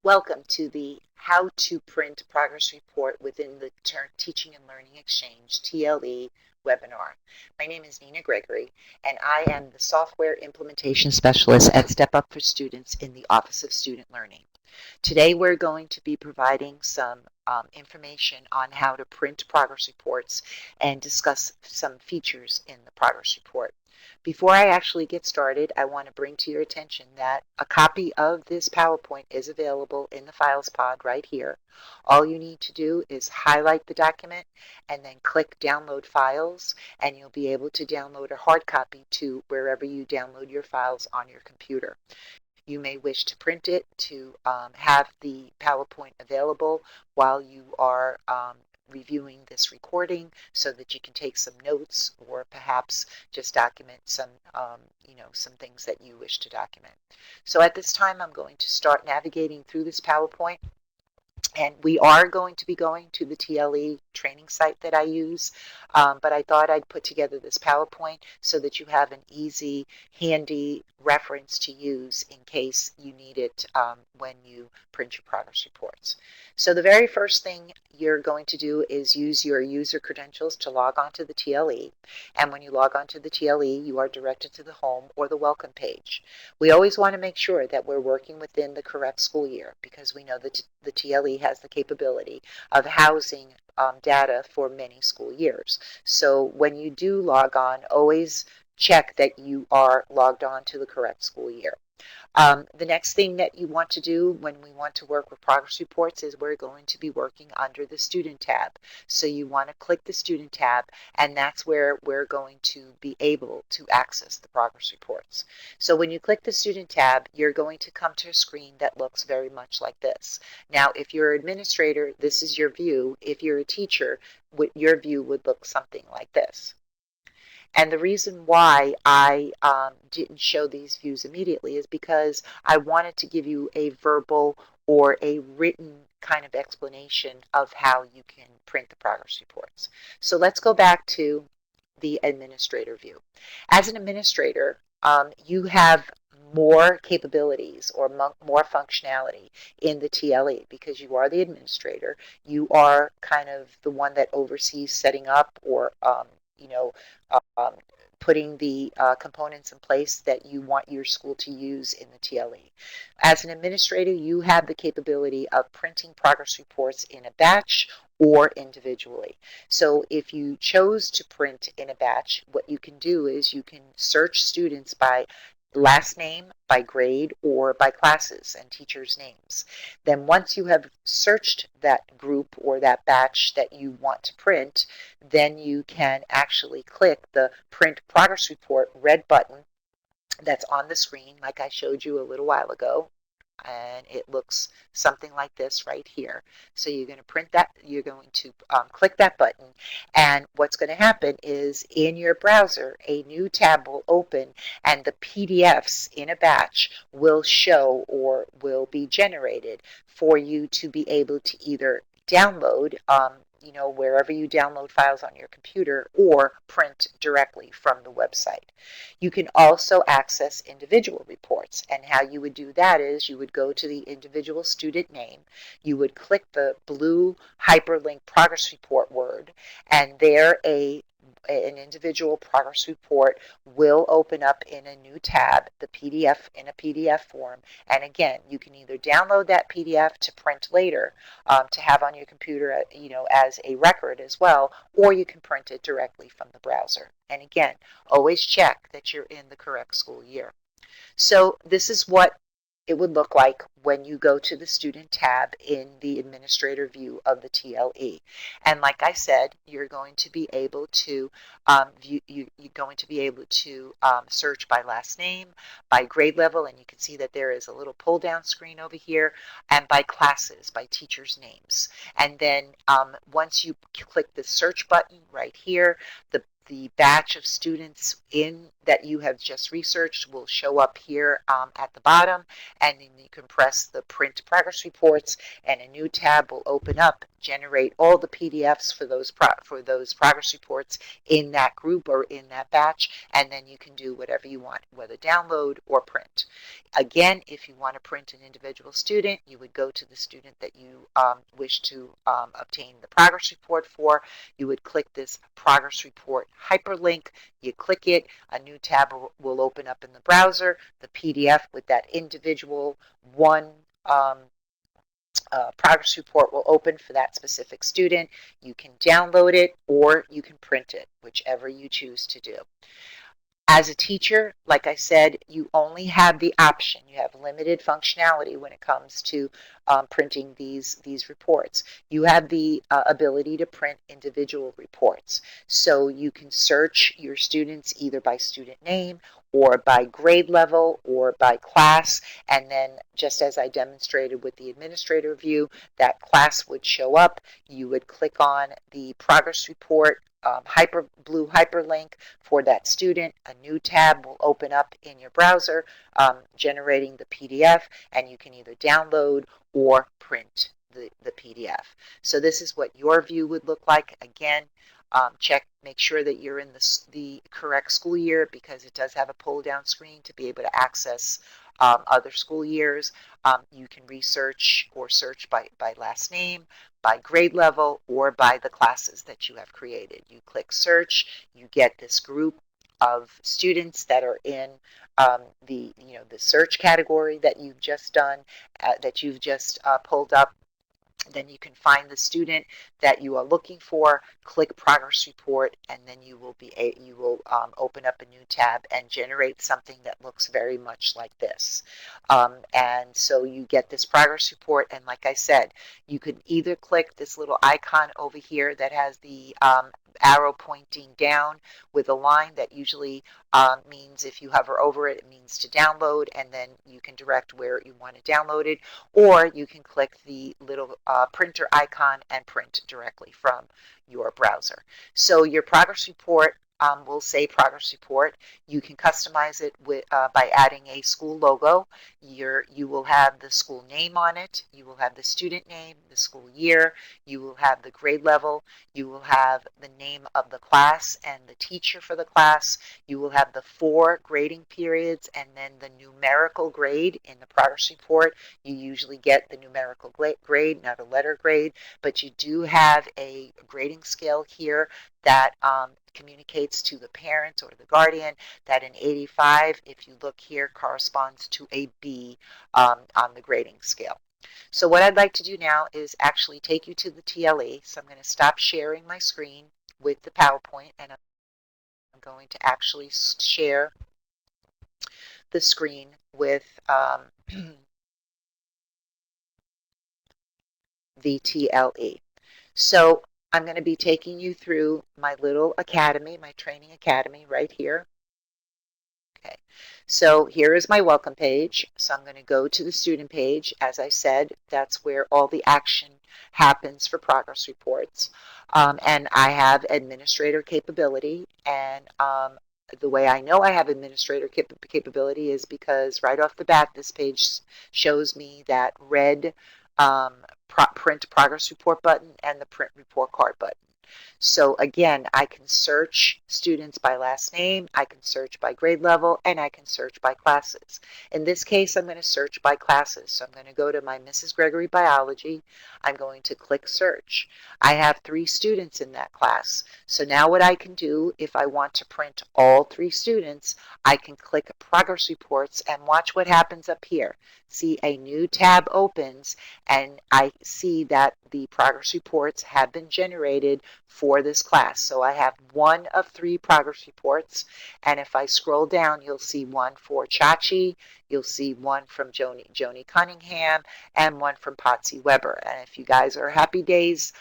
Welcome to the How to Print Progress Report within the Teaching and Learning Exchange, TLE, webinar. My name is Nina Gregory, and I am the Software Implementation Specialist at Step Up for Students in the Office of Student Learning. Today we're going to be providing some information on how to print progress reports and discuss some features in the progress report. Before I actually get started, I want to bring to your attention that a copy of this PowerPoint is available in the Files pod right here. All you need to do is highlight the document and then click Download Files, and you'll be able to download a hard copy to wherever you download your files on your computer. You may wish to print it to have the PowerPoint available while you are reviewing this recording so that you can take some notes or perhaps just document some things that you wish to document. So at this time, I'm going to start navigating through this PowerPoint. And we are going to be going to the TLE training site that I use, but I thought I'd put together this PowerPoint so that you have an easy, handy reference to use in case you need it when you print your progress reports. So the very first thing you're going to do is use your user credentials to log on to the TLE. And when you log on to the TLE, you are directed to the home or the welcome page. We always want to make sure that we're working within the correct school year because we know that the TLE has the capability of housing data for many school years. So when you do log on, always check that you are logged on to the correct school year. The next thing that you want to do when we want to work with progress reports is we're going to be working under the student tab. So you want to click the student tab, and that's where we're going to be able to access the progress reports. So when you click the student tab, you're going to come to a screen that looks very much like this. Now, if you're an administrator, this is your view. If you're a teacher, your view would look something like this. And the reason why I didn't show these views immediately is because I wanted to give you a verbal or a written kind of explanation of how you can print the progress reports. So let's go back to the administrator view. As an administrator, you have more capabilities or more functionality in the TLE because you are the administrator. You are kind of the one that oversees setting up or you know, um, putting the components in place that you want your school to use in the TLE. As an administrator, you have the capability of printing progress reports in a batch or individually. So if you chose to print in a batch, what you can do is you can search students by last name, by grade, or by classes and teachers' names. Then once you have searched that group or that batch that you want to print, then you can actually click the Print Progress Report red button that's on the screen like I showed you a little while ago. And it looks something like this right here. So you're going to print that, you're going to click that button, and what's going to happen is in your browser a new tab will open and the PDFs in a batch will show or will be generated for you to be able to either download wherever you download files on your computer or print directly from the website. You can also access individual reports, and how you would do that is you would go to the individual student name, you would click the blue hyperlink progress report word, and there an individual progress report will open up in a new tab, the PDF in a PDF form. And again, you can either download that PDF to print later, to have on your computer, as a record as well, or you can print it directly from the browser. And again, always check that you're in the correct school year. So this is what it would look like when you go to the student tab in the administrator view of the TLE. And like I said, you're going to be able to search by last name, by grade level, and you can see that there is a little pull down screen over here, and by classes, by teachers' names. And then once you click the search button right here, the batch of students in that you have just researched will show up here at the bottom, and then you can press the print progress reports and a new tab will open up generate all the PDFs for those progress reports in that group or in that batch, and then you can do whatever you want, whether download or print. Again, if you want to print an individual student, you would go to the student that you wish to obtain the progress report for. You would click this progress report hyperlink. You click it, a new tab will open up in the browser, the PDF with that individual one progress report will open for that specific student. You can download it or you can print it, whichever you choose to do. As a teacher, like I said, you only have the option. You have limited functionality when it comes to printing these reports. You have the ability to print individual reports. So you can search your students either by student name or by grade level or by class, and then just as I demonstrated with the administrator view, that class would show up. You would click on the progress report blue hyperlink for that student. A new tab will open up in your browser, generating the PDF, and you can either download or print the PDF. So this is what your view would look like. Again, make sure that you're in the correct school year, because it does have a pull down screen to be able to access other school years. You can research or search by last name, by grade level, or by the classes that you have created. You click search, you get this group of students that are in the search category that you've just done, that you've just pulled up. Then you can find the student that you are looking for, click progress report, and then you will open up a new tab and generate something that looks very much like this. And so you get this progress report, and like I said, you could either click this little icon over here that has the arrow pointing down with a line that usually means, if you hover over it, it means to download, and then you can direct where you want to download it, or you can click the little printer icon and print directly from your browser. So your progress report will say progress report. You can customize it by adding a school logo. You will have the school name on it. You will have the student name, the school year. You will have the grade level. You will have the name of the class and the teacher for the class. You will have the 4 grading periods and then the numerical grade in the progress report. You usually get the numerical grade, not a letter grade, but you do have a grading scale here that communicates to the parent or the guardian that an 85, if you look here, corresponds to a B on the grading scale. So what I'd like to do now is actually take you to the TLE. So I'm going to stop sharing my screen with the PowerPoint, and I'm going to actually share the screen with the TLE. So I'm going to be taking you through my little academy, my training academy right here. Okay, so here is my welcome page. So I'm going to go to the student page. As I said, that's where all the action happens for progress reports. And I have administrator capability, and the way I know I have administrator capability is because right off the bat, this page shows me that red print progress report button and the print report card button. So again, I can search students by last name, I can search by grade level, and I can search by classes. In this case, I'm going to search by classes. So I'm going to go to my Mrs. Gregory Biology. I'm going to click search. I have 3 students in that class. So now what I can do, if I want to print all 3 students, I can click progress reports and watch what happens up here. See, a new tab opens, and I see that the progress reports have been generated for this class. So I have 1 of 3 progress reports, and if I scroll down, you'll see 1 for Chachi, you'll see 1 from Joni Cunningham, and 1 from Patsy Weber. And if you guys are Happy Days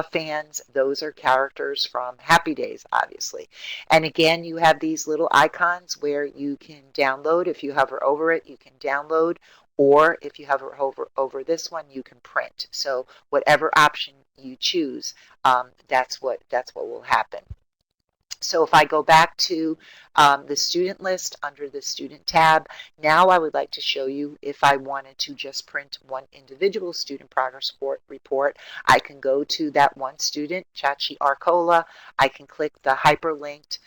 fans, those are characters from Happy Days, obviously. And again, you have these little icons where you can download. If you hover over it, you can download, or if you hover over this one, you can print. So whatever option you choose, that's what will happen. So if I go back to the student list under the student tab, now I would like to show you if I wanted to just print one individual student progress report, I can go to that one student, Chachi Arcola. I can click the hyperlinked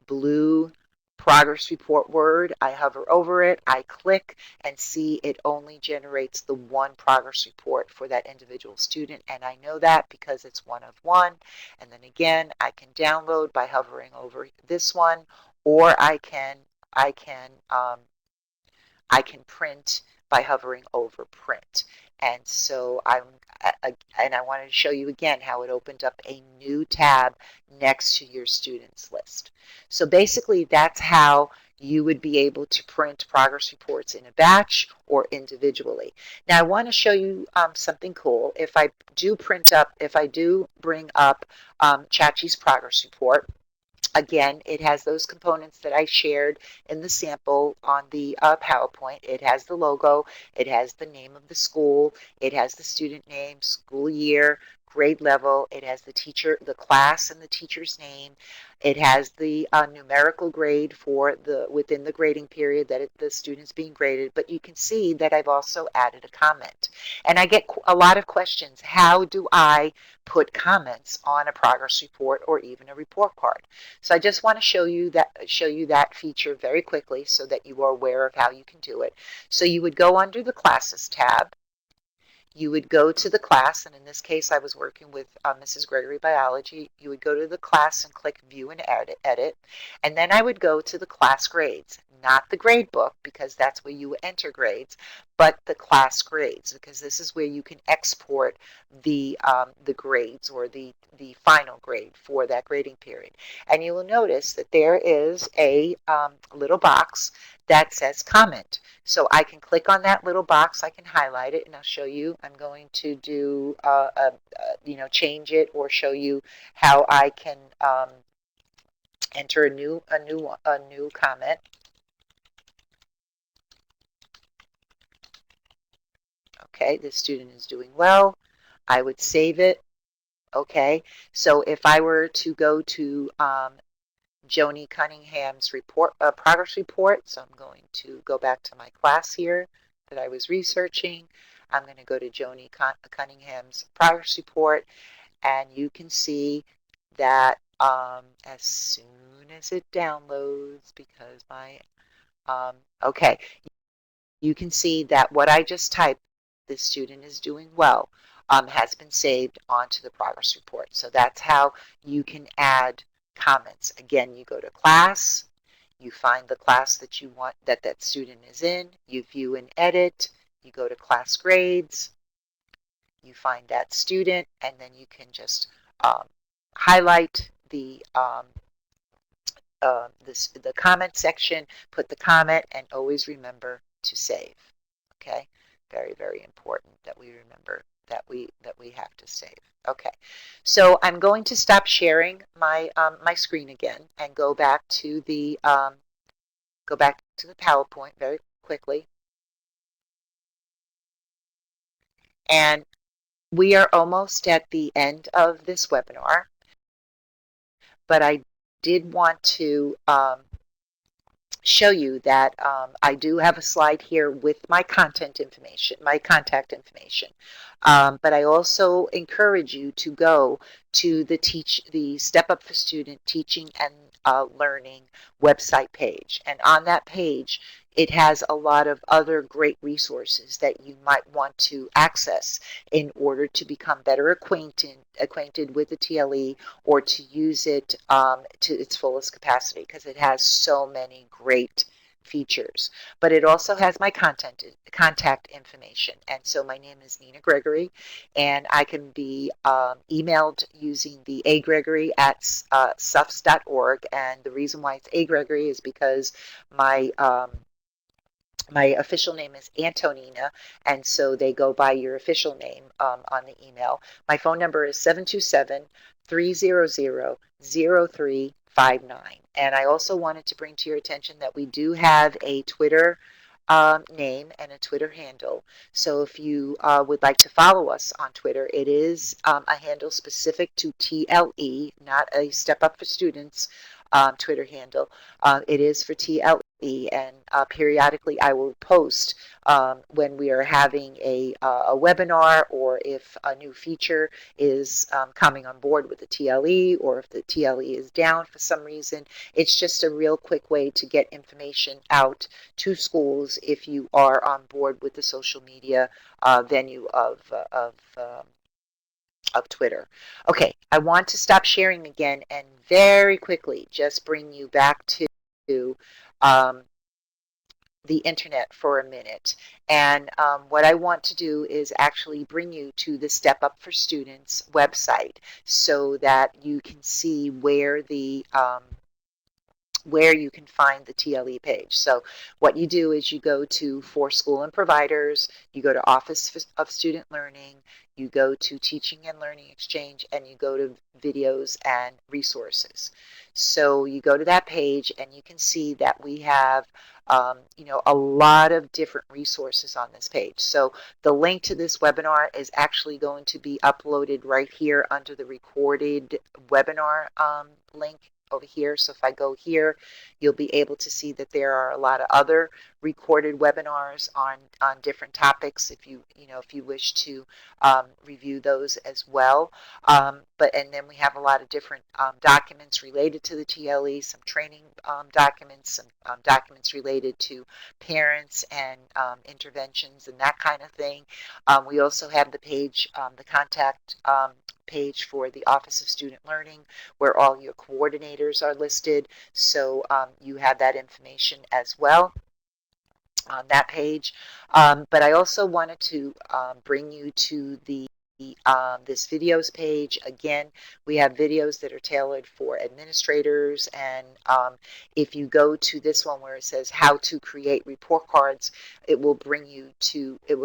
blue progress report word. I hover over it, I click, and see it only generates the one progress report for that individual student. And I know that because it's one of one. And then again, I can download by hovering over this one, or I can I can print by hovering over print. And so and I wanted to show you again how it opened up a new tab next to your students list. So basically that's how you would be able to print progress reports in a batch or individually. Now I want to show you something cool. If I do bring up Chachi's progress report, again, it has those components that I shared in the sample on the PowerPoint. It has the logo, it has the name of the school, it has the student name, school year, grade level, it has the teacher, the class and the teacher's name, it has the numerical grade for within the grading period that the student's being graded, but you can see that I've also added a comment. And I get a lot of questions. How do I put comments on a progress report or even a report card? So I just want to show you that feature very quickly so that you are aware of how you can do it. So you would go under the Classes tab. You would go to the class, and in this case I was working with Mrs. Gregory Biology. You would go to the class and click View and Edit, and then I would go to the class grades, not the grade book because that's where you enter grades, but the class grades, because this is where you can export the grades or the final grade for that grading period. And you will notice that there is a little box that says comment. So I can click on that little box, I can highlight it, and I'll show you. I'm going to do, change it or show you how I can enter a new comment. Okay, this student is doing well. I would save it. Okay, so if I were to go to Joni Cunningham's progress report. So I'm going to go back to my class here that I was researching. I'm going to go to Joni Cunningham's progress report, and you can see that as soon as it downloads, because okay, you can see that what I just typed, this student is doing well, has been saved onto the progress report. So that's how you can add comments. Again, you go to class, you find the class that you want that student is in, you view and edit, you go to class grades, you find that student, and then you can just highlight the comment section, put the comment, and always remember to save. Okay, very, very important that we remember that we have to save. Okay, so I'm going to stop sharing my my screen again and go back to the PowerPoint very quickly. And we are almost at the end of this webinar, but I did want to show you that I do have a slide here with my contact information. But I also encourage you to go to the Step Up for Student Teaching and Learning website page. And on that page, it has a lot of other great resources that you might want to access in order to become better acquainted with the TLE or to use it to its fullest capacity, because it has so many great features. But it also has my contact information. And so my name is Nina Gregory, and I can be emailed using the agregory@sufs.org. And the reason why it's agregory is because my official name is Antonina, and so they go by your official name on the email. My phone number is 727-300-0359. And I also wanted to bring to your attention that we do have a Twitter name and a Twitter handle. So if you would like to follow us on Twitter, it is a handle specific to TLE, not a Step Up for Students Twitter handle. It is for TLE, and periodically I will post when we are having a webinar, or if a new feature is coming on board with the TLE, or if the TLE is down for some reason. It's just a real quick way to get information out to schools if you are on board with the social media venue of Twitter. Okay, I want to stop sharing again and very quickly just bring you back to um, the internet for a minute. And what I want to do is actually bring you to the Step Up for Students website so that you can see where you can find the TLE page. So what you do is you go to For School and Providers, you go to Office of Student Learning, you go to Teaching and Learning Exchange, and you go to Videos and Resources. So you go to that page and you can see that we have a lot of different resources on this page. So the link to this webinar is actually going to be uploaded right here under the recorded webinar link over here. So if I go here, you'll be able to see that there are a lot of other recorded webinars on different topics if you wish to review those as well. And then we have a lot of different documents related to the TLE, some training documents, some documents related to parents and interventions and that kind of thing. We also have the page, the contact page for the Office of Student Learning, where all your coordinators are listed. So you have that information as well on that page. But I also wanted to bring you to this videos page. Again, we have videos that are tailored for administrators, and if you go to this one where it says how to create report cards, it will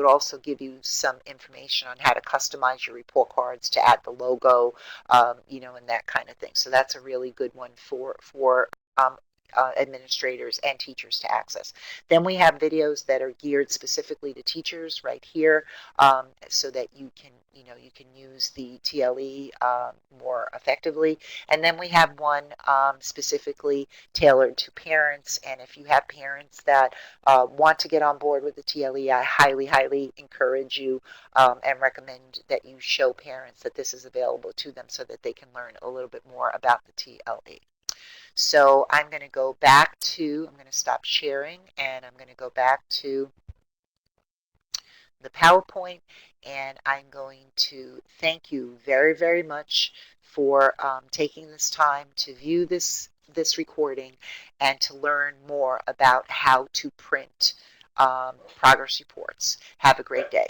also give you some information on how to customize your report cards to add the logo, and that kind of thing. So that's a really good one for administrators and teachers to access. Then we have videos that are geared specifically to teachers right here, so that you can use the TLE more effectively. And then we have one specifically tailored to parents. And if you have parents that want to get on board with the TLE, I highly, highly encourage you and recommend that you show parents that this is available to them so that they can learn a little bit more about the TLE. So I'm going to stop sharing, and I'm going to go back to the PowerPoint, and I'm going to thank you very, very much for taking this time to view this recording and to learn more about how to print progress reports. Have a great day.